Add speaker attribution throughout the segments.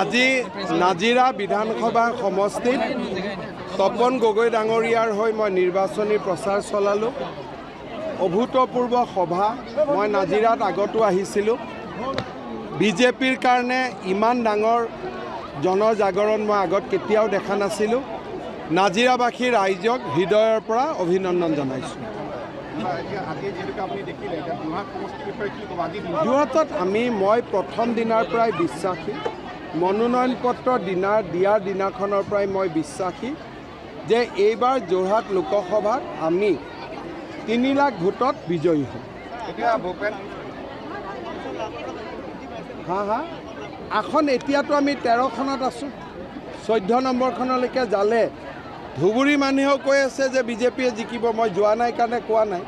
Speaker 1: আজি নাজিৰা বিধানসভা সমষ্টিত তপন গগৈ ডাঙৰীয়াৰ হৈ মই নিৰ্বাচনী প্ৰচাৰ চলালোঁ। অভূতপূৰ্ব সভা। মই নাজিৰাত আগতো আহিছিলোঁ। বিজেপিৰ কাৰণে ইমান ডাঙৰ জনজাগৰণ মই আগত কেতিয়াও দেখা নাছিলোঁ। নাজিৰাবাসী ৰাইজক হৃদয়ৰ পৰা অভিনন্দন জনাইছোঁ। যোৰহাটত মই প্ৰথম দিনাৰ পৰাই বিশ্বাসী, মনোনয়ন পত্ৰ দিয়াৰ দিনাখনৰ পৰাই মই বিশ্বাসী যে এইবাৰ যোৰহাট লোকসভাত আমি 3 লাখ ভোটত বিজয়ী হ'ম। আসন এতিয়াতো আমি 13খনত আছোঁ। 14 নম্বৰখনলৈকে জালে। ধুবুৰী মানুহেও কৈ আছে যে বিজেপিয়ে জিকিব। মই যোৱা নাই কাৰণে কোৱা নাই,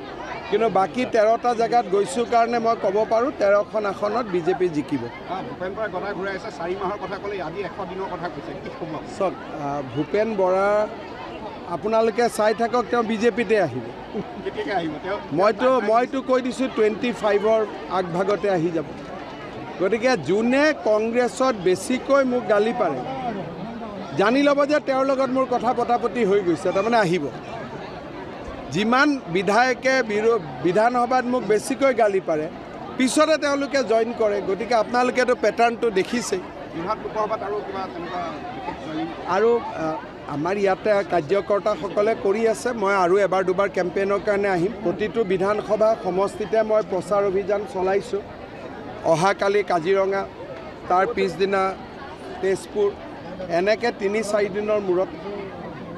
Speaker 1: কিন্তু বাকী 13টা জেগাত গৈছোঁ কাৰণে মই ক'ব পাৰোঁ 13খন আসনত বিজেপি জিকিব। চাওক, ভূপেন বৰা আপোনালোকে চাই থাকক, তেওঁ বিজেপিতে আহিব। মইতো কৈ দিছোঁ 25ৰ আগভাগতে আহি যাব। গতিকে যোনে কংগ্ৰেছত বেছিকৈ মোক গালি পাৰে জানি ল'ব যে তেওঁৰ লগত মোৰ কথা পতাপতি হৈ গৈছে, তাৰমানে আহিব। যিমান বিধায়কে বিধানসভাত মোক বেছিকৈ গালি পাৰে পিছতে তেওঁলোকে জইন কৰে। গতিকে আপোনালোকেতো পেটাৰ্ণটো দেখিছেই। আৰু আমাৰ ইয়াতে কাৰ্যকৰ্তাসকলে কৰি আছে। মই আৰু এবাৰ দুবাৰ কেম্পেইনৰ কাৰণে আহিম। প্ৰতিটো বিধানসভা সমষ্টিতে মই প্ৰচাৰ অভিযান চলাইছোঁ। অহাকালি কাজিৰঙা, তাৰ পিছদিনা তেজপুৰ, এনেকৈ 3-4 দিনৰ মূৰত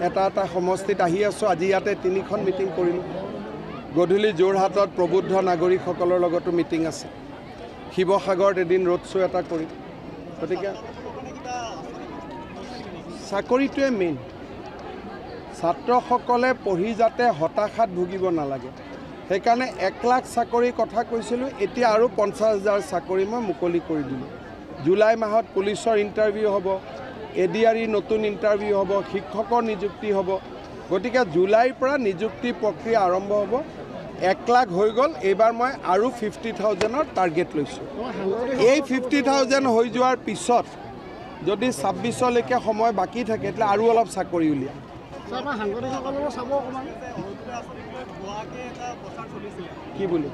Speaker 1: এটা সমষ্টিত আহি আছোঁ। আজি ইয়াতে 3খন মিটিং কৰিলোঁ। গধূলি যোৰহাটত প্ৰবুদ্ধ নাগৰিকসকলৰ লগতো মিটিং আছে। শিৱসাগৰত এদিন ৰোড শ্ব' এটা কৰিম। গতিকে চাকৰিটোৱে মেইন। ছাত্ৰসকলে পঢ়ি যাতে হতাশাত ভুগিব নালাগে, সেইকাৰণে 1 লাখ চাকৰিৰ কথা কৈছিলোঁ। এতিয়া আৰু 50,000 চাকৰি মই মুকলি কৰি দিলোঁ। জুলাই মাহত পুলিচৰ ইণ্টাৰভিউ হ'ব, ADR নতুন ইণ্টাৰভিউ হ'ব, শিক্ষকৰ নিযুক্তি হ'ব। গতিকে জুলাইৰ পৰা নিযুক্তি প্ৰক্ৰিয়া আৰম্ভ হ'ব। 1 লাখ হৈ গ'ল। এইবাৰ মই আৰু 50,000ৰ টাৰ্গেট লৈছোঁ। এই 50,000 হৈ যোৱাৰ পিছত যদি 26লৈকে সময় বাকী থাকে তেতিয়াহ'লে আৰু অলপ চাকৰি উলিয়াম। কি বুলি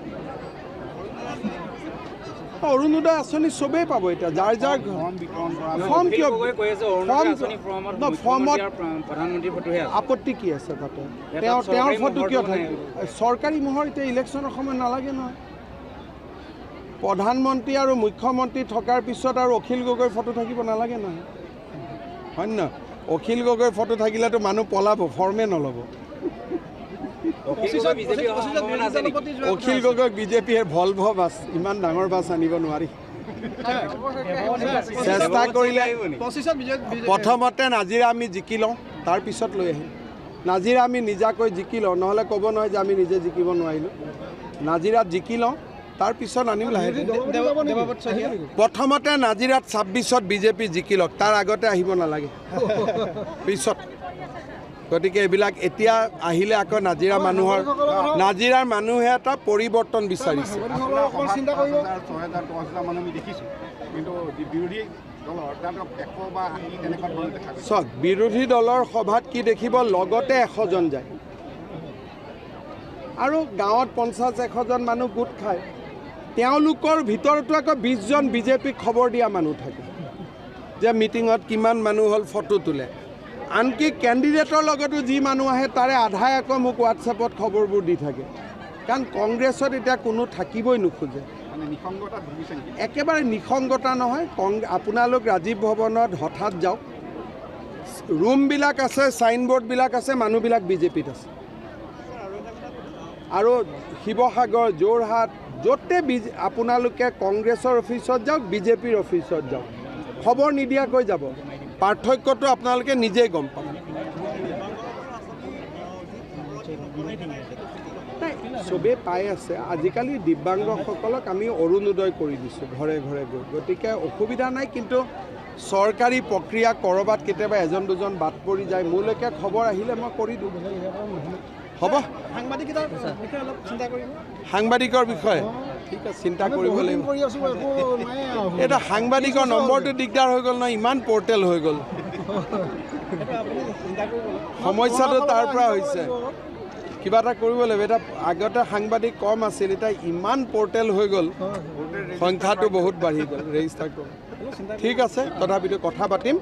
Speaker 1: অৰুণোদয় আঁচনি চবেই পাব। এতিয়া যাৰ যাৰ ফৰ্ম কিয় আপত্তি কি আছে তাতে? তেওঁৰ ফটো কিয় থাকে? চৰকাৰী মোহৰ এতিয়া ইলেকশ্যনৰ সময় নালাগে নহয়। প্ৰধানমন্ত্ৰী আৰু মুখ্যমন্ত্ৰী থকাৰ পিছত আৰু অখিল গগৈৰ ফটো থাকিব নালাগে নহয়, হয় নে নহয়? অখিল গগৈৰ ফটো থাকিলেতো মানুহ পলাব, ফৰ্মে নল'ব। অখিল গগৈক বিজেপিয়ে ভলভ বাছ, ইমান ডাঙৰ বাছ আনিব নোৱাৰি। চেষ্টা কৰিলে প্ৰথমতে নাজিৰা আমি জিকি লওঁ, তাৰপিছত লৈ আহিম। নাজিৰা আমি নিজাকৈ জিকি লওঁ, নহ'লে ক'ব নহয় যে আমি নিজে জিকিব নোৱাৰিলোঁ। নাজিৰাত জিকি লওঁ, তাৰপিছত আনিম লাহে। প্ৰথমতে নাজিৰাত 26ত বিজেপি জিকি লওক, তাৰ আগতে আহিব নালাগে, পিছত। গতিকে এইবিলাক এতিয়া আহিলে আকৌ নাজিৰাৰ মানুহে এটা পৰিৱৰ্তন বিচাৰিছে। চাওক, বিৰোধী দলৰ সভাত কি দেখিব, লগতে 100 জন যায় আৰু গাঁৱত 50-100 জন মানুহ গোট খায়। তেওঁলোকৰ ভিতৰতো আকৌ 20 জন বিজেপিক খবৰ দিয়া মানুহ থাকে যে মিটিঙত কিমান মানুহ হ'ল, ফটো তোলে। আনকি কেণ্ডিডেটৰ লগতো যি মানুহ আহে তাৰে আধাই আকৌ মোক হোৱাটছএপত খবৰবোৰ দি থাকে। কাৰণ কংগ্ৰেছত এতিয়া কোনো থাকিবই নোখোজে। একেবাৰে নিসংগতা নহয়। আপোনালোক ৰাজীৱ ভৱনত হঠাৎ যাওক, ৰুমবিলাক আছে, চাইনবোৰ্ডবিলাক আছে, মানুহবিলাক বিজেপিত আছে। আৰু শিৱসাগৰ, যোৰহাট, য'তে আপোনালোকে কংগ্ৰেছৰ অফিচত যাওক, বিজেপিৰ অফিচত যাওক, খবৰ নিদিয়াকৈ যাব। পাৰ্থক্যটো আপোনালোকে নিজেই গম পাব। চবেই পাই আছে। আজিকালি দিব্যাংগসকলক আমি অৰুণোদয় কৰি দিছোঁ ঘৰে ঘৰে গৈ। গতিকে অসুবিধা নাই, কিন্তু চৰকাৰী প্ৰক্ৰিয়া ক'ৰবাত কেতিয়াবা 1-2জন বাদ পৰি যায়। মোলৈকে খবৰ আহিলে মই কৰি দিওঁ। হ'ব, সাংবাদিকৰ বিষয়ে ঠিক আছে, চিন্তা কৰিব লাগিব। এটা সাংবাদিকৰ নম্বৰটো দিগদাৰ হৈ গ'ল নহয়, ইমান পৰ্টেল হৈ গ'ল। সমস্যাটো তাৰ পৰা হৈছে, কিবা এটা কৰিব লাগিব। এটা আগতে সাংবাদিক কম আছিল, এতিয়া ইমান পৰ্টেল হৈ গ'ল, সংখ্যাটো বহুত বাঢ়ি গ'ল ৰেজিষ্টাৰ কৰোঁ। ঠিক আছে, তথাপিতো কথা পাতিম।